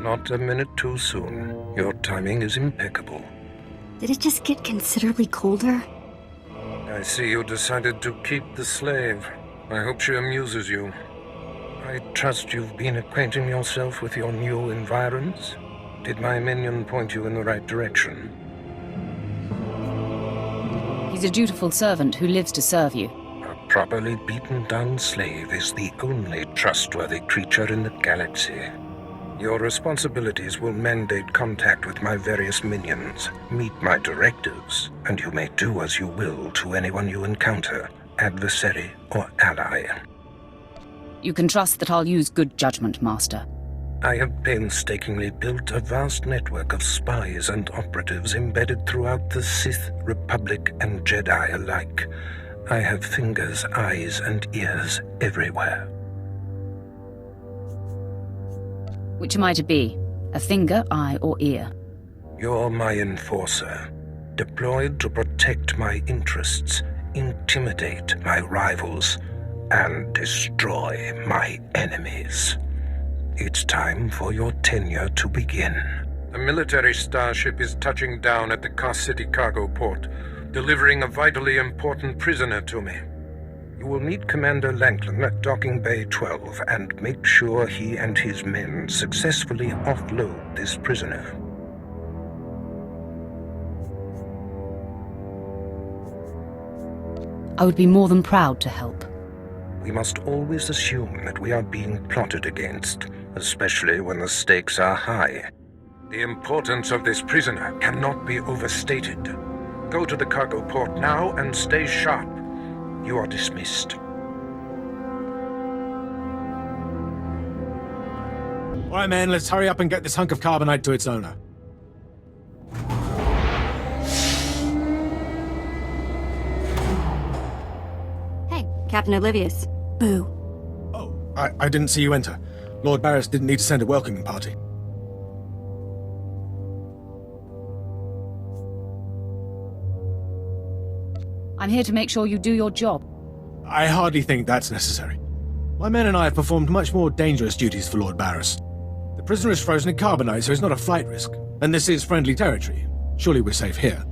Not a minute too soon. Your timing is impeccable. Did it just get considerably colder? I see you decided to keep the slave. I hope she amuses you. I trust you've been acquainting yourself with your new environs? Did my minion point you in the right direction? He's a dutiful servant who lives to serve you. A properly beaten-down slave is the only trustworthy creature in the galaxy. Your responsibilities will mandate contact with my various minions, meet my directives, and you may do as you will to anyone you encounter, adversary or ally. You can trust that I'll use good judgment, Master. I have painstakingly built a vast network of spies and operatives embedded throughout the Sith, Republic, and Jedi alike. I have fingers, eyes, and ears everywhere. Which am I to be? A finger, eye, or ear? You're my enforcer, deployed to protect my interests, intimidate my rivals, and destroy my enemies. It's time for your tenure to begin. A military starship is touching down at the Kaas City cargo port, delivering a vitally important prisoner to me. You will meet Commander Lanklin at Docking Bay 12 and make sure he and his men successfully offload this prisoner. I would be more than proud to help. We must always assume that we are being plotted against, especially when the stakes are high. The importance of this prisoner cannot be overstated. Go to the cargo port now and stay sharp. You are dismissed. All right, man, let's hurry up and get this hunk of carbonite to its owner. Hey, Captain Oblivious. Boo. Oh, I didn't see you enter. Lord Baras didn't need to send a welcoming party. I'm here to make sure you do your job. I hardly think that's necessary. My men and I have performed much more dangerous duties for Lord Baras. The prisoner is frozen in carbonite, so it's not a flight risk. And this is friendly territory. Surely we're safe here.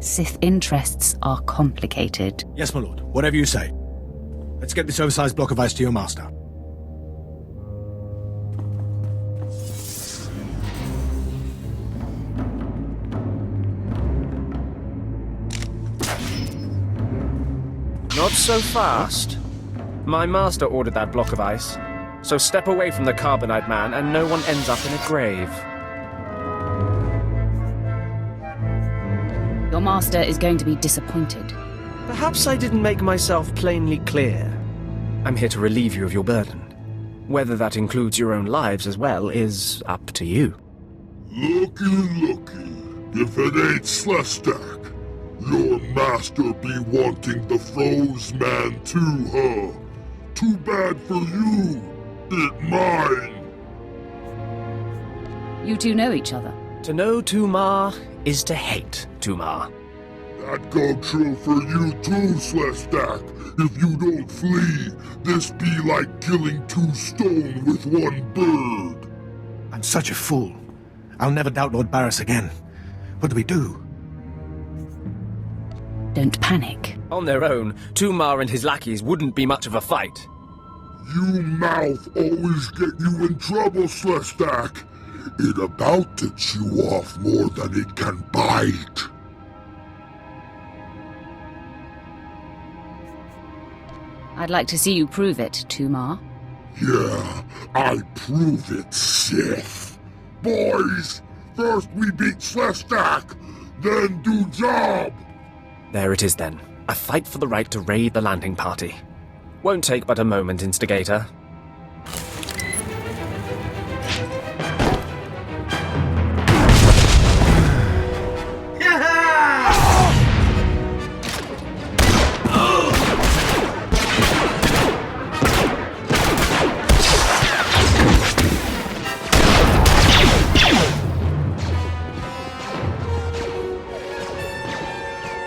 Sith interests are complicated. Yes, my lord. Whatever you say. Let's get this oversized block of ice to your master. Not so fast. My master ordered that block of ice, so step away from the carbonite man and no one ends up in a grave. Your master is going to be disappointed. Perhaps I didn't make myself plainly clear. I'm here to relieve you of your burden. Whether that includes your own lives as well is up to you. Looky. If it ain't SWTOR, your master be wanting the froze man too, huh? Too bad for you. It mine. You two know each other. To know Tumar is to hate Tumar. That go true for you too, SWTOR. If you don't flee, this be like killing two stone with one bird. I'm such a fool. I'll never doubt Lord Baras again. What do we do? Don't panic. On their own, Tumar and his lackeys wouldn't be much of a fight. You mouth always get you in trouble, SWTOR. It about to chew off more than it can bite. I'd like to see you prove it, Tumar. Yeah, I prove it, Sith. Boys, first we beat SWTOR, then do job. There it is then. A fight for the right to raid the landing party. Won't take but a moment, Instigator.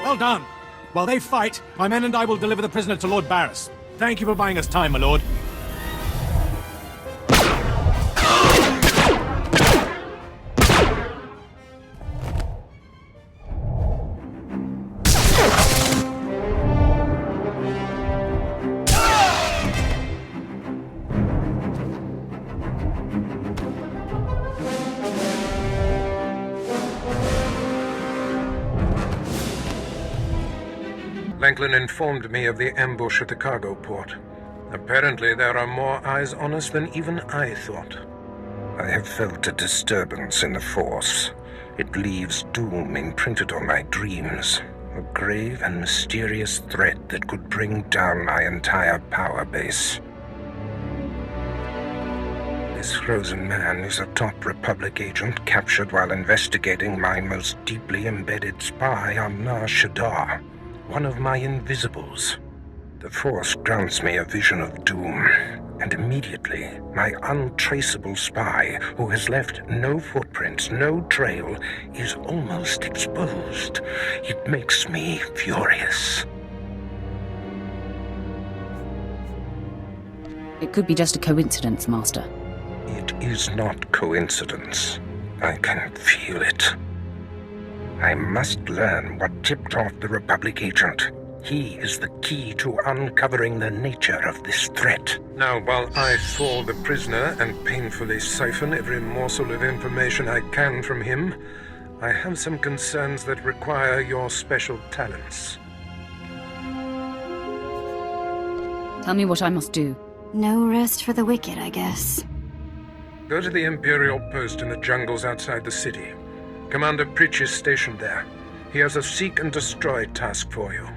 Well done. While they fight, my men and I will deliver the prisoner to Lord Baras. Thank you for buying us time, my lord. Langlin informed me of the ambush at the cargo port. Apparently there are more eyes on us than even I thought. I have felt a disturbance in the Force. It leaves doom imprinted on my dreams. A grave and mysterious threat that could bring down my entire power base. This frozen man is a top Republic agent captured while investigating my most deeply embedded spy on Nar Shaddaa, one of my invisibles. The Force grants me a vision of doom, and immediately my untraceable spy, who has left no footprints, no trail, is almost exposed. It makes me furious. It could be just a coincidence, Master. It is not coincidence. I can feel it. I must learn what tipped off the Republic agent. He is the key to uncovering the nature of this threat. Now, while I thaw the prisoner and painfully siphon every morsel of information I can from him, I have some concerns that require your special talents. Tell me what I must do. No rest for the wicked, I guess. Go to the Imperial post in the jungles outside the city. Commander Pritch is stationed there. He has a seek and destroy task for you.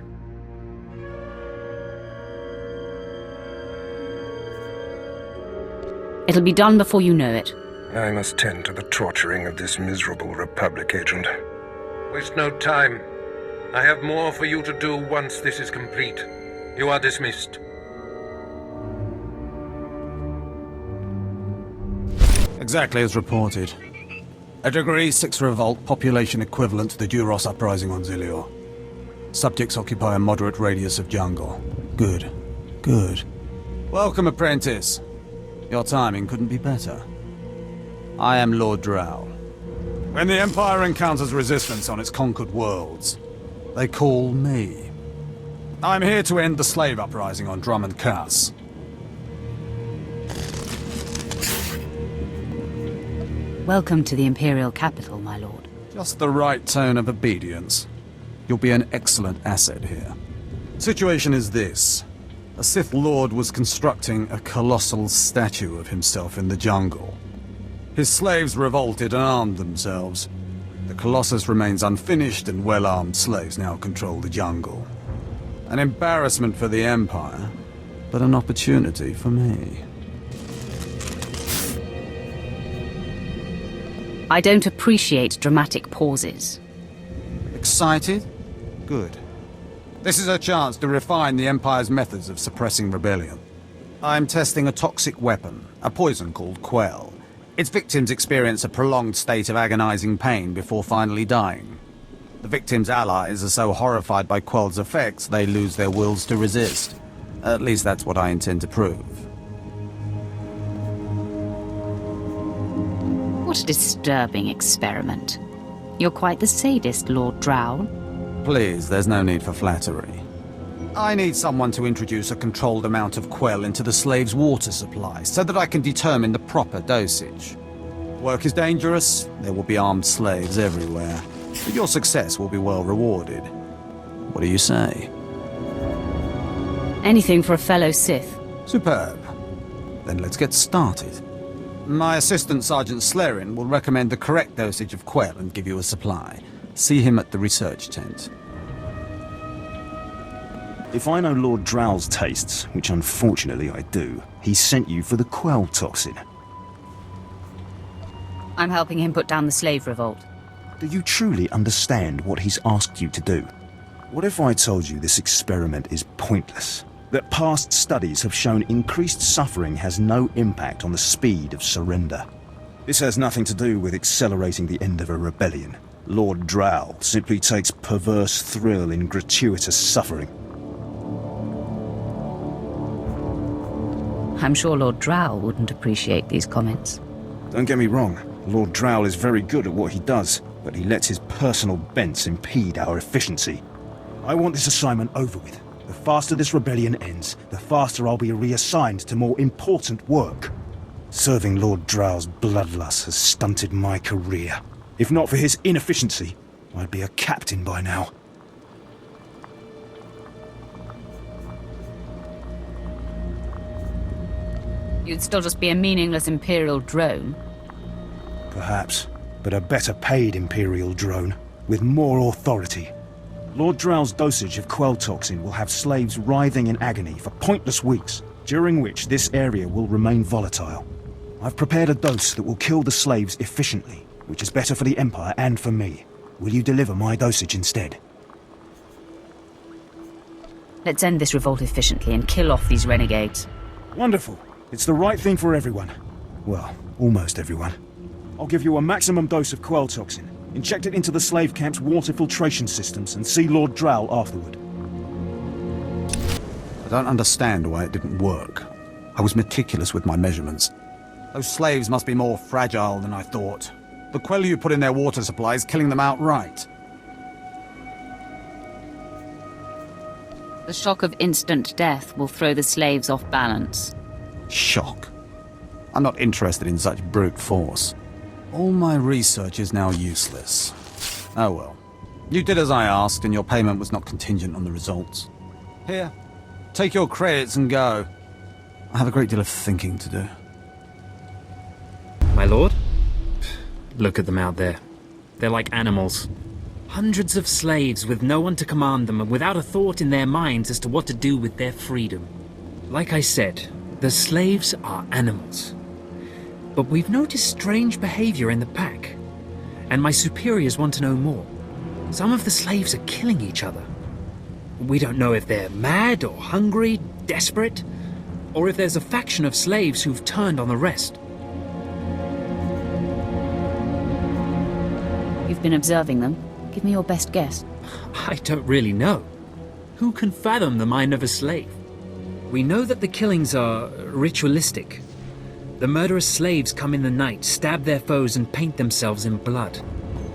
It'll be done before you know it. I must tend to the torturing of this miserable Republic agent. Waste no time. I have more for you to do once this is complete. You are dismissed. Exactly as reported. A Degree 6 revolt, population equivalent to the Duros uprising on Zilior. Subjects occupy a moderate radius of jungle. Good. Good. Welcome, Apprentice. Your timing couldn't be better. I am Lord Drow. When the Empire encounters resistance on its conquered worlds, they call me. I'm here to end the slave uprising on Dromund Kaas. Welcome to the Imperial capital, my lord. Just the right tone of obedience. You'll be an excellent asset here. Situation is this. A Sith Lord was constructing a colossal statue of himself in the jungle. His slaves revolted and armed themselves. The Colossus remains unfinished, and well-armed slaves now control the jungle. An embarrassment for the Empire, but an opportunity for me. I don't appreciate dramatic pauses. Excited? Good. This is a chance to refine the Empire's methods of suppressing rebellion. I'm testing a toxic weapon, a poison called Quell. Its victims experience a prolonged state of agonizing pain before finally dying. The victims' allies are so horrified by Quell's effects, they lose their wills to resist. At least that's what I intend to prove. What a disturbing experiment. You're quite the sadist, Lord Drow. Please, there's no need for flattery. I need someone to introduce a controlled amount of Quell into the slave's water supply, so that I can determine the proper dosage. Work is dangerous, there will be armed slaves everywhere, but your success will be well rewarded. What do you say? Anything for a fellow Sith. Superb. Then let's get started. My assistant, Sergeant Slerin, will recommend the correct dosage of Quell and give you a supply. See him at the research tent. If I know Lord Drow's tastes, which unfortunately I do, he sent you for the Quell toxin. I'm helping him put down the slave revolt. Do you truly understand what he's asked you to do? What if I told you this experiment is pointless? That past studies have shown increased suffering has no impact on the speed of surrender? This has nothing to do with accelerating the end of a rebellion. Lord Drow simply takes perverse thrill in gratuitous suffering. I'm sure Lord Drow wouldn't appreciate these comments. Don't get me wrong, Lord Drow is very good at what he does, but he lets his personal bents impede our efficiency. I want this assignment over with. The faster this rebellion ends, the faster I'll be reassigned to more important work. Serving Lord Drow's bloodlust has stunted my career. If not for his inefficiency, I'd be a captain by now. You'd still just be a meaningless Imperial drone. Perhaps, but a better paid Imperial drone, with more authority. Lord Drow's dosage of quell toxin will have slaves writhing in agony for pointless weeks, during which this area will remain volatile. I've prepared a dose that will kill the slaves efficiently, which is better for the Empire and for me. Will you deliver my dosage instead? Let's end this revolt efficiently and kill off these renegades. Wonderful. It's the right thing for everyone. Well, almost everyone. I'll give you a maximum dose of quell toxin. Inject it into the slave camp's water filtration systems and see Lord Drow afterward. I don't understand why it didn't work. I was meticulous with my measurements. Those slaves must be more fragile than I thought. The quell you put in their water supply is killing them outright. The shock of instant death will throw the slaves off balance. Shock. I'm not interested in such brute force. All my research is now useless. Oh well. You did as I asked, and your payment was not contingent on the results. Here, take your credits and go. I have a great deal of thinking to do. My lord? Look at them out there. They're like animals. Hundreds of slaves with no one to command them and without a thought in their minds as to what to do with their freedom. Like I said, the slaves are animals. But we've noticed strange behavior in the pack, and my superiors want to know more. Some of the slaves are killing each other. We don't know if they're mad or hungry, desperate, or if there's a faction of slaves who've turned on the rest. You've been observing them. Give me your best guess. I don't really know. Who can fathom the mind of a slave? We know that the killings are ritualistic. The murderous slaves come in the night, stab their foes and paint themselves in blood.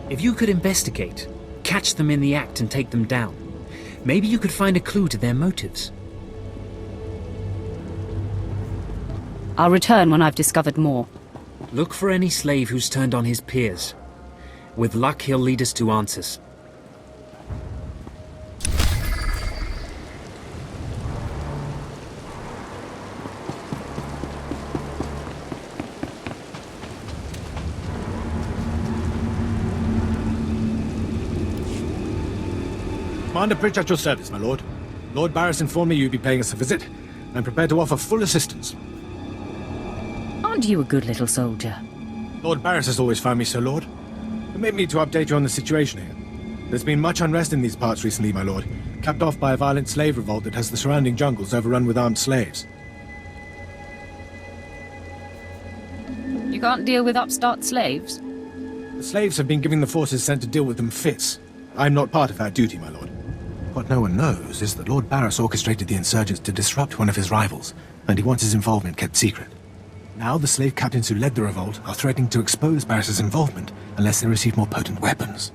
If you could investigate, catch them in the act and take them down, maybe you could find a clue to their motives. I'll return when I've discovered more. Look for any slave who's turned on his peers. With luck, he'll lead us to answers. Commander Pritch at your service, my lord. Lord Baras informed me you'd be paying us a visit. I'm prepared to offer full assistance. Aren't you a good little soldier? Lord Baras has always found me so, Lord. Permit me to update you on the situation here. There's been much unrest in these parts recently, my lord, capped off by a violent slave revolt that has the surrounding jungles overrun with armed slaves. You can't deal with upstart slaves? The slaves have been giving the forces sent to deal with them fits. I'm not part of that duty, my lord. What no one knows is that Lord Baras orchestrated the insurgents to disrupt one of his rivals, and he wants his involvement kept secret. Now the slave captains who led the revolt are threatening to expose Baras's involvement unless they receive more potent weapons.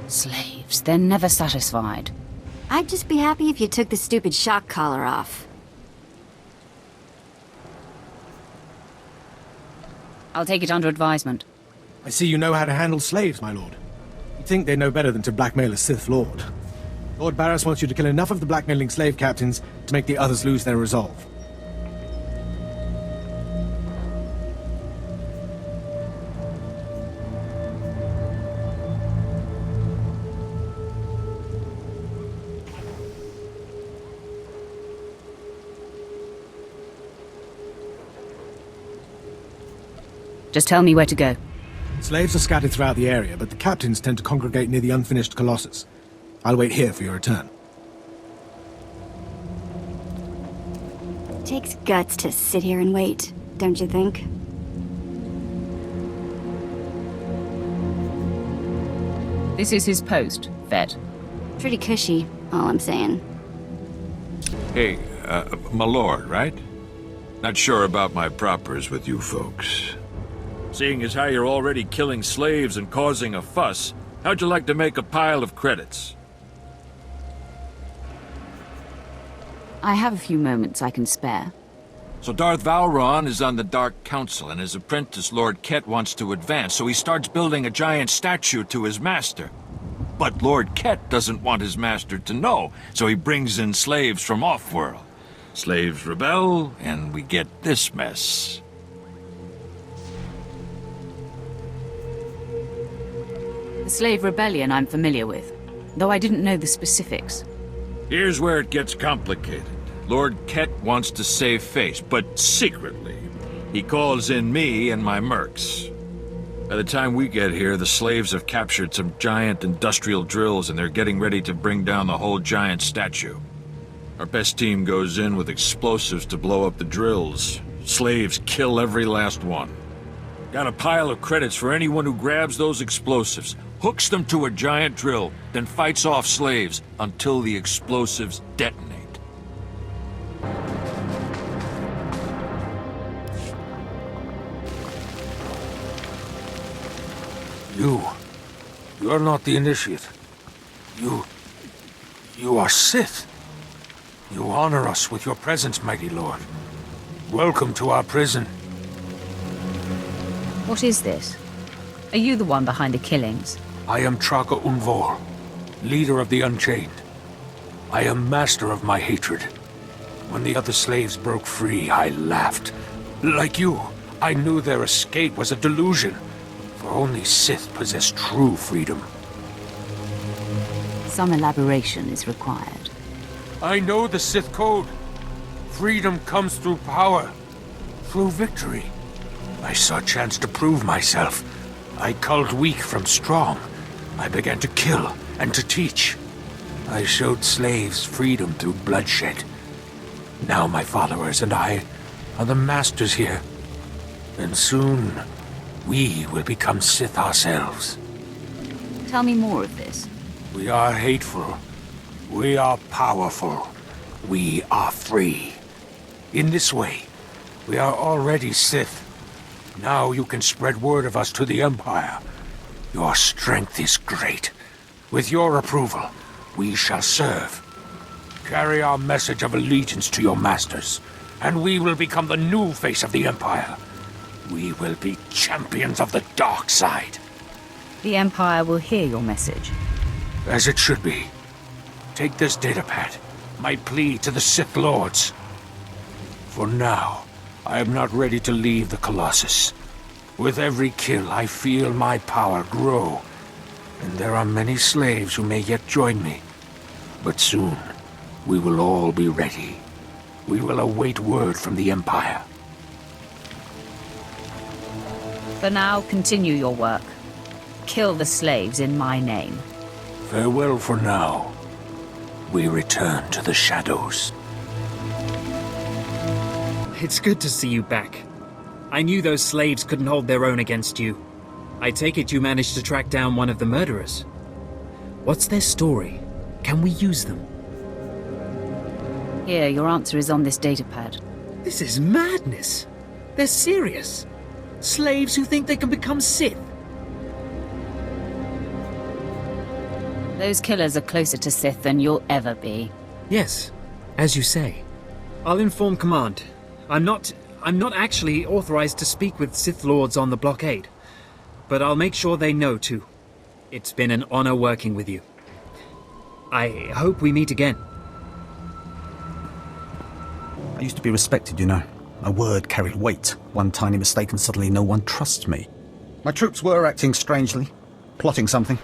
Slaves, they're never satisfied. I'd just be happy if you took the stupid shock collar off. I'll take it under advisement. I see you know how to handle slaves, my lord. You'd think they know better than to blackmail a Sith Lord. Lord Baras wants you to kill enough of the blackmailing slave captains to make the others lose their resolve. Just tell me where to go. Slaves are scattered throughout the area, but the captains tend to congregate near the unfinished Colossus. I'll wait here for your return. Takes guts to sit here and wait, don't you think? This is his post, Ved. Pretty cushy, all I'm saying. Hey, my lord, right? Not sure about my propers with you folks. Seeing as how you're already killing slaves and causing a fuss, how'd you like to make a pile of credits? I have a few moments I can spare. So Darth Valron is on the Dark Council, and his apprentice, Lord Ket, wants to advance, so he starts building a giant statue to his master. But Lord Ket doesn't want his master to know, so he brings in slaves from off-world. Slaves rebel, and we get this mess. The slave rebellion I'm familiar with, though I didn't know the specifics. Here's where it gets complicated. Lord Ket wants to save face, but secretly. He calls in me and my mercs. By the time we get here, the slaves have captured some giant industrial drills and they're getting ready to bring down the whole giant statue. Our best team goes in with explosives to blow up the drills. Slaves kill every last one. Got a pile of credits for anyone who grabs those explosives, hooks them to a giant drill, then fights off slaves until the explosives detonate. You're not the initiate. You are Sith. You honor us with your presence, mighty lord. Welcome to our prison. What is this? Are you the one behind the killings? I am Traga Unvor, leader of the Unchained. I am master of my hatred. When the other slaves broke free, I laughed. Like you, I knew their escape was a delusion, for only Sith possess true freedom. Some elaboration is required. I know the Sith code. Freedom comes through power, through victory. I saw a chance to prove myself. I culled weak from strong. I began to kill and to teach. I showed slaves freedom through bloodshed. Now my followers and I are the masters here. And soon, we will become Sith ourselves. Tell me more of this. We are hateful. We are powerful. We are free. In this way, we are already Sith. Now you can spread word of us to the Empire. Your strength is great. With your approval, we shall serve. Carry our message of allegiance to your masters, and we will become the new face of the Empire. We will be champions of the dark side. The Empire will hear your message. As it should be. Take this datapad, my plea to the Sith Lords. For now, I am not ready to leave the Colossus. With every kill, I feel my power grow. And there are many slaves who may yet join me. But soon, we will all be ready. We will await word from the Empire. For now, continue your work. Kill the slaves in my name. Farewell for now. We return to the shadows. It's good to see you back. I knew those slaves couldn't hold their own against you. I take it you managed to track down one of the murderers. What's their story? Can we use them? Here, your answer is on this datapad. This is madness. They're serious. Slaves who think they can become Sith. Those killers are closer to Sith than you'll ever be. Yes, as you say. I'll inform Command. I'm not actually authorized to speak with Sith Lords on the blockade. But I'll make sure they know, too. It's been an honor working with you. I hope we meet again. I used to be respected, you know. My word carried weight. One tiny mistake and suddenly no one trusts me. My troops were acting strangely, plotting something.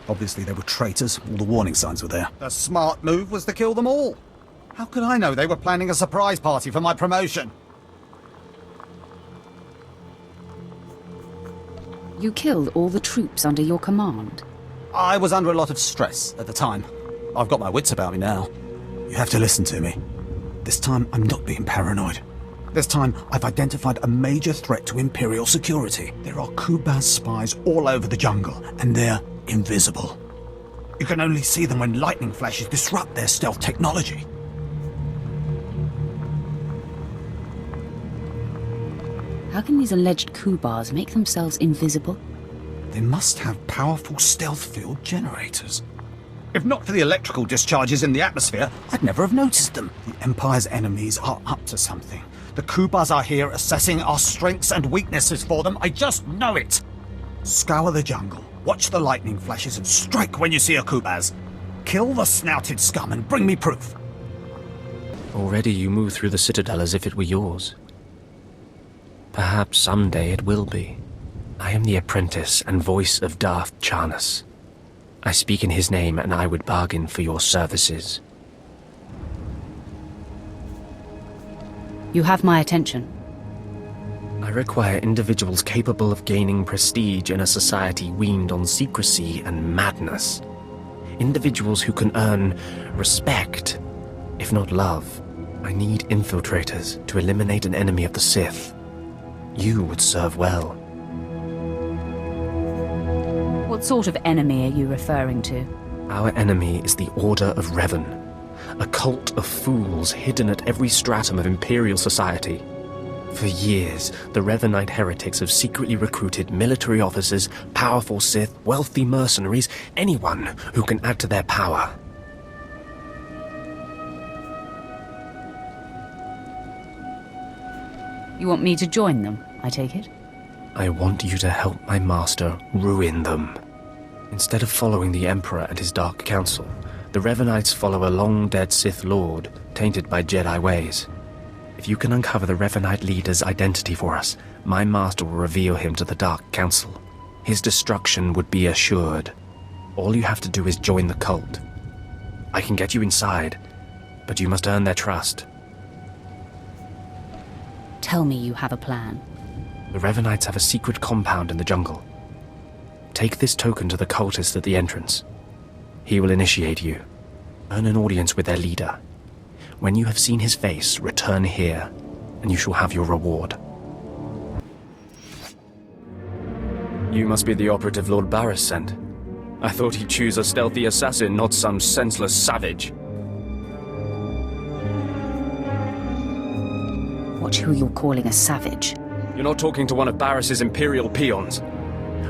Obviously they were traitors, all the warning signs were there. The smart move was to kill them all. How could I know they were planning a surprise party for my promotion? You killed all the troops under your command. I was under a lot of stress at the time. I've got my wits about me now. You have to listen to me. This time, I'm not being paranoid. This time, I've identified a major threat to Imperial security. There are Kubaz spies all over the jungle, and they're invisible. You can only see them when lightning flashes disrupt their stealth technology. How can these alleged Kubars make themselves invisible? They must have powerful stealth field generators. If not for the electrical discharges in the atmosphere, I'd never have noticed them. The Empire's enemies are up to something. The Kubars are here assessing our strengths and weaknesses for them. I just know it. Scour the jungle, watch the lightning flashes, and strike when you see a Kubaz. Kill the snouted scum and bring me proof. Already you move through the Citadel as if it were yours. Perhaps someday it will be. I am the apprentice and voice of Darth Charnas. I speak in his name, and I would bargain for your services. You have my attention. I require individuals capable of gaining prestige in a society weaned on secrecy and madness. Individuals who can earn respect, if not love. I need infiltrators to eliminate an enemy of the Sith. You would serve well. What sort of enemy are you referring to? Our enemy is the Order of Revan, a cult of fools hidden at every stratum of Imperial society. For years, the Revanite heretics have secretly recruited military officers, powerful Sith, wealthy mercenaries, anyone who can add to their power. You want me to join them, I take it? I want you to help my master ruin them. Instead of following the Emperor and his Dark Council, the Revanites follow a long-dead Sith Lord, tainted by Jedi ways. If you can uncover the Revanite leader's identity for us, my master will reveal him to the Dark Council. His destruction would be assured. All you have to do is join the cult. I can get you inside, but you must earn their trust. Tell me you have a plan. The Revanites have a secret compound in the jungle. Take this token to the cultist at the entrance. He will initiate you. Earn an audience with their leader. When you have seen his face, return here, and you shall have your reward. You must be the operative Lord Baras sent. I thought he'd choose a stealthy assassin, not some senseless savage. Watch who you're calling a savage. You're not talking to one of Barris's Imperial peons.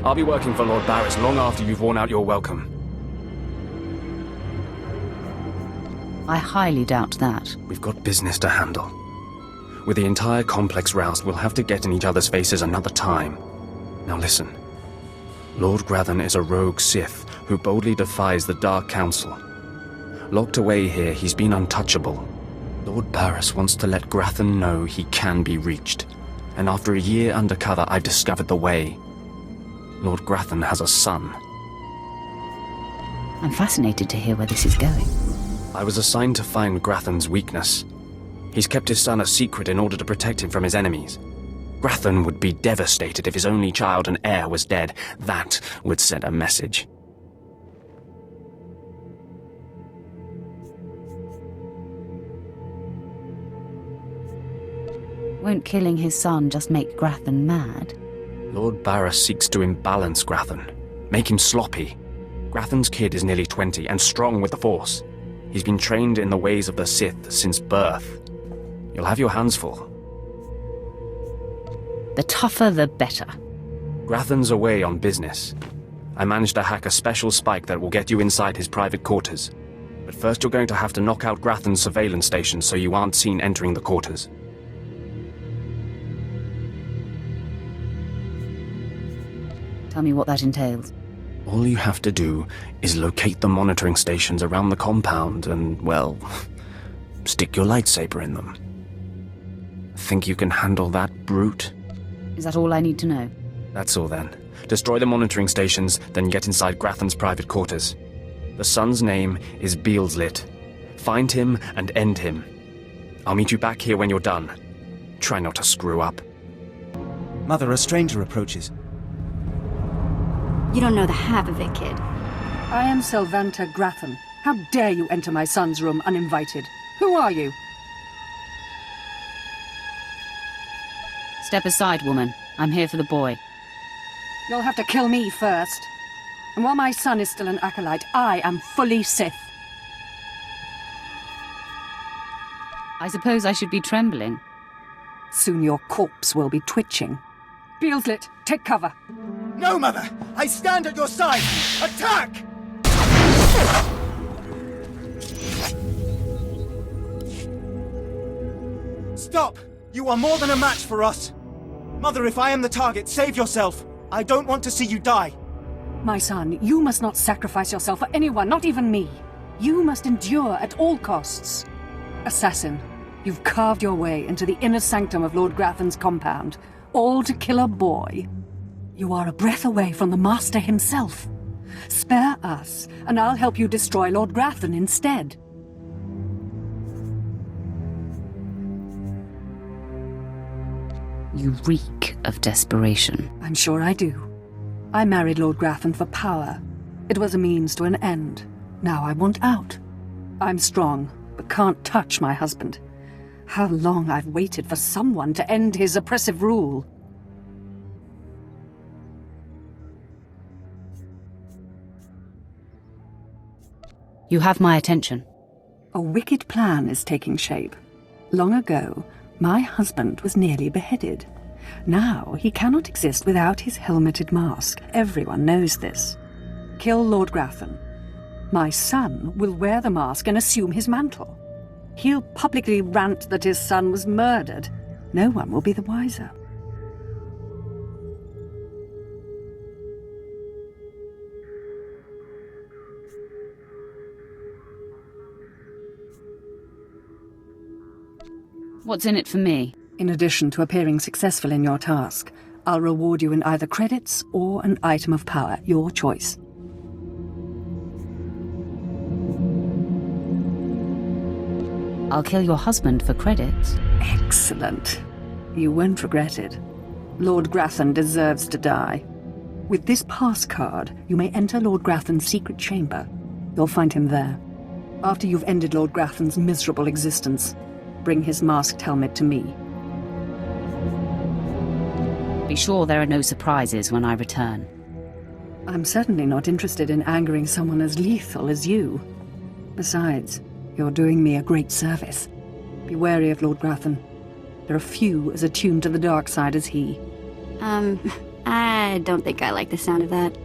I'll be working for Lord Baras long after you've worn out your welcome. I highly doubt that. We've got business to handle. With the entire complex roused, we'll have to get in each other's faces another time. Now listen. Lord Grathan is a rogue Sith who boldly defies the Dark Council. Locked away here, he's been untouchable. Lord Baras wants to let Grathan know he can be reached. And after a year undercover, I've discovered the way. Lord Grathan has a son. I'm fascinated to hear where this is going. I was assigned to find Grathan's weakness. He's kept his son a secret in order to protect him from his enemies. Grathan would be devastated if his only child and heir was dead. That would send a message. Won't killing his son just make Grathan mad? Lord Baras seeks to imbalance Grathan, make him sloppy. Grathan's kid is nearly 20 and strong with the Force. He's been trained in the ways of the Sith since birth. You'll have your hands full. The tougher, the better. Grathan's away on business. I managed to hack a special spike that will get you inside his private quarters. But first you're going to have to knock out Grathan's surveillance station so you aren't seen entering the quarters. Tell me what that entails. All you have to do is locate the monitoring stations around the compound and, well, stick your lightsaber in them. Think you can handle that brute? Is that all I need to know? That's all then. Destroy the monitoring stations, then get inside Grathan's private quarters. The son's name is Beelslit. Find him and end him. I'll meet you back here when you're done. Try not to screw up. Mother, a stranger approaches. You don't know the half of it, kid. I am Selvanta Grathan. How dare you enter my son's room uninvited? Who are you? Step aside, woman. I'm here for the boy. You'll have to kill me first. And while my son is still an acolyte, I am fully Sith. I suppose I should be trembling. Soon your corpse will be twitching. Beelslit, take cover. No, Mother! I stand at your side! Attack! Stop! You are more than a match for us! Mother, if I am the target, save yourself! I don't want to see you die! My son, you must not sacrifice yourself for anyone, not even me. You must endure at all costs. Assassin, You've carved your way into the inner sanctum of Lord Grathan's compound, all to kill a boy. You are a breath away from the Master himself. Spare us, and I'll help you destroy Lord Grathan instead. You reek of desperation. I'm sure I do. I married Lord Grathan for power. It was a means to an end. Now I want out. I'm strong, but can't touch my husband. How long I've waited for someone to end his oppressive rule. You have my attention. A wicked plan is taking shape. Long ago, my husband was nearly beheaded. Now he cannot exist without his helmeted mask. Everyone knows this. Kill Lord Grathan. My son will wear the mask and assume his mantle. He'll publicly rant that his son was murdered. No one will be the wiser. What's in it for me? In addition to appearing successful in your task, I'll reward you in either credits or an item of power, your choice. I'll kill your husband for credits. Excellent. You won't regret it. Lord Grathan deserves to die. With this pass card, you may enter Lord Grathan's secret chamber. You'll find him there. After you've ended Lord Grathan's miserable existence, bring his masked helmet to me. Be sure there are no surprises when I return. I'm certainly not interested in angering someone as lethal as you. Besides, you're doing me a great service. Be wary of Lord Grathan. There are few as attuned to the dark side as he. I don't think I like the sound of that.